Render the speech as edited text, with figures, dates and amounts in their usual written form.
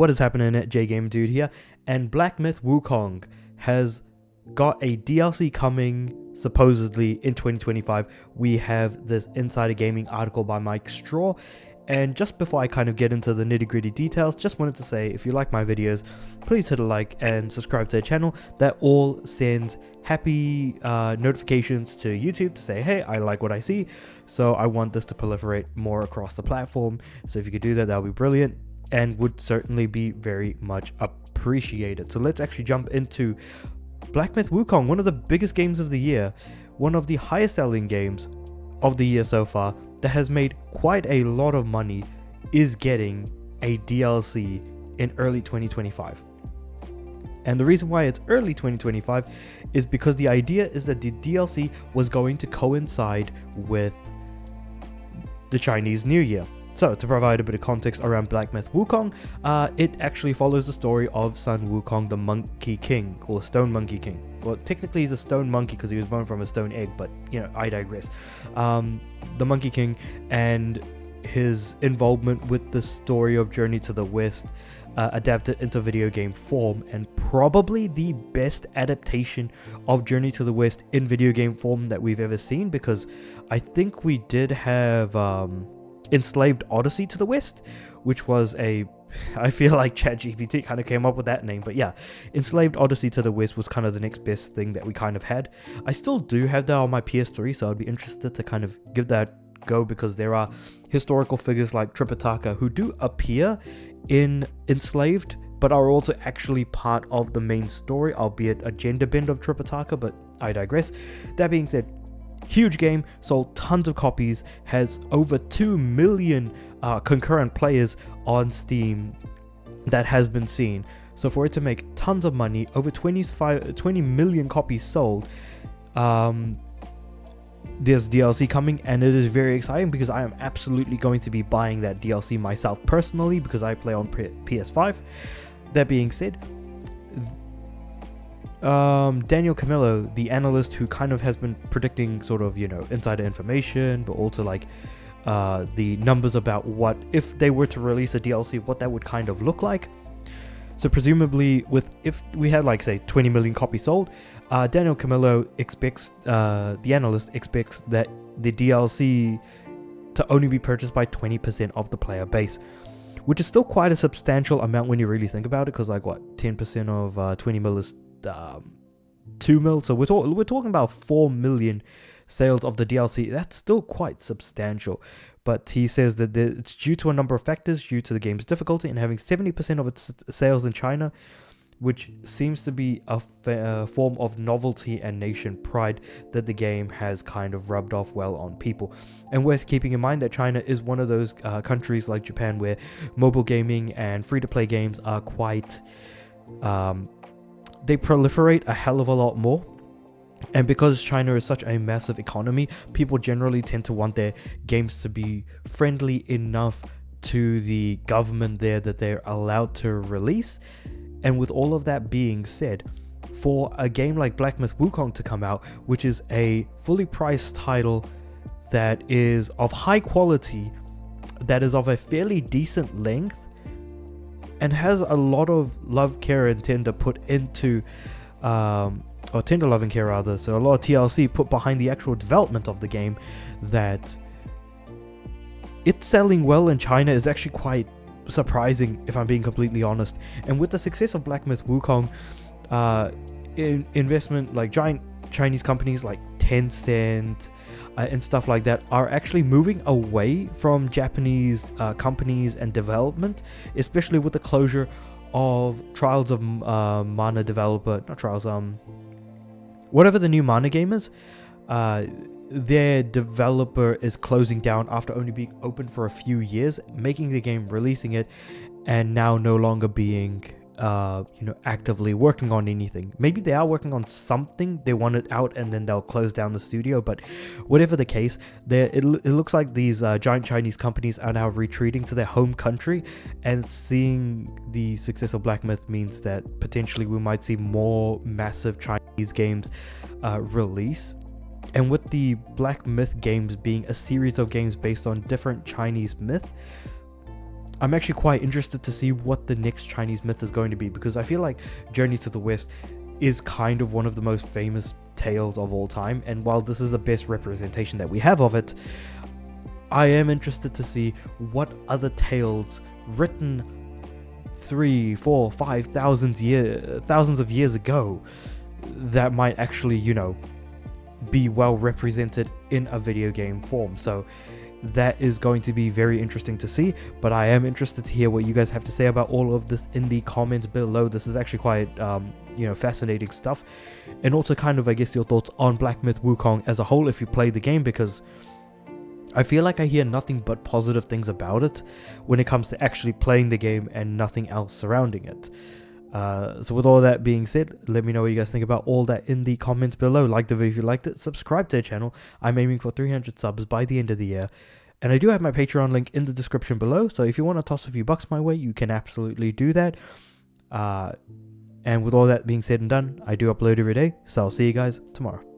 What is happening at J Game Dude here, and Black Myth Wukong has got a DLC coming supposedly in 2025. We have this Insider Gaming article by Mike Straw, and just before I kind of get into the nitty-gritty details, just wanted to say, if you like my videos, please hit a like and subscribe to the channel. That all sends happy notifications to YouTube to say, hey, I like what I see, so I want this to proliferate more across the platform. So if you could do that, that would be brilliant and would certainly be very much appreciated. So let's actually jump into Black Myth Wukong, one of the biggest games of the year, one of the highest selling games of the year so far, that has made quite a lot of money, is getting a DLC in early 2025. And the reason why it's early 2025 is because the idea is that the DLC was going to coincide with the Chinese New Year. So, to provide a bit of context around Black Myth Wukong, it actually follows the story of Sun Wukong, the Monkey King, or Stone Monkey King. Well, technically he's a stone monkey because he was born from a stone egg, but, you know, I digress. The Monkey King and his involvement with the story of Journey to the West, adapted into video game form, and probably the best adaptation of Journey to the West in video game form that we've ever seen, because I think we did have Enslaved Odyssey to the West, which was I feel like ChatGPT kind of came up with that name, but yeah, Enslaved Odyssey to the West was kind of the next best thing that we kind of had. I still do have that on my PS3, so I'd be interested to kind of give that go, because there are historical figures like Tripitaka who do appear in Enslaved, but are also actually part of the main story, albeit a gender bend of Tripitaka, but I digress. That being said, huge game, sold tons of copies, has over 2 million concurrent players on Steam that has been seen. So for it to make tons of money, over 20 million copies sold, there's DLC coming, and it is very exciting because I am absolutely going to be buying that DLC myself personally, because I play on PS5. That being said, Daniel Camillo, the analyst who kind of has been predicting sort of, you know, insider information, but also like the numbers about what, if they were to release a DLC, what that would kind of look like. So presumably, if we had like say 20 million copies sold, Daniel Camillo expects, the analyst expects that the DLC to only be purchased by 20% of the player base, which is still quite a substantial amount when you really think about it, because like what, 10% of 20 mil is 2 mil, so we're talking about 4 million sales of the DLC. That's still quite substantial, but he says that it's due to a number of factors, due to the game's difficulty and having 70% of its sales in China, which seems to be a form of novelty and nation pride that the game has kind of rubbed off well on people. And worth keeping in mind that China is one of those countries like Japan where mobile gaming and free-to-play games are quite they proliferate a hell of a lot more. And because China is such a massive economy, people generally tend to want their games to be friendly enough to the government there that they're allowed to release. And with all of that being said, for a game like Black Myth Wukong to come out, which is a fully priced title that is of high quality, that is of a fairly decent length, and has a lot of love, care, and tender put into, or tender love and care rather, so a lot of TLC put behind the actual development of the game, that it's selling well in China is actually quite surprising, if I'm being completely honest. And with the success of Black Myth Wukong, investment like giant Chinese companies like Tencent and stuff like that are actually moving away from Japanese companies and development, especially with the closure of Trials of Mana developer, not Trials, whatever the new Mana game is, their developer is closing down after only being open for a few years, making the game, releasing it, and now no longer being actively working on anything. Maybe they are working on something, they want it out and then they'll close down the studio, but whatever the case, it looks like these giant Chinese companies are now retreating to their home country, and seeing the success of Black Myth means that potentially we might see more massive Chinese games release. And with the Black Myth games being a series of games based on different Chinese myth, I'm actually quite interested to see what the next Chinese myth is going to be, because I feel like Journey to the West is kind of one of the most famous tales of all time, and while this is the best representation that we have of it, I am interested to see what other tales written 3, 4, 5,000 thousands of years ago that might actually, you know, be well represented in a video game form. So that is going to be very interesting to see, but I am interested to hear what you guys have to say about all of this in the comments below. This is actually quite you know, fascinating stuff, and also kind of, I guess, your thoughts on Black Myth Wukong as a whole if you played the game, because I feel like I hear nothing but positive things about it when it comes to actually playing the game and nothing else surrounding it. So with all that being said, let me know what you guys think about all that in the comments below. Like the video if you liked it, subscribe to the channel. I'm aiming for 300 subs by the end of the year, and I do have my Patreon link in the description below, so if you want to toss a few bucks my way, you can absolutely do that. And with all that being said and done, I do upload every day, so I'll see you guys tomorrow.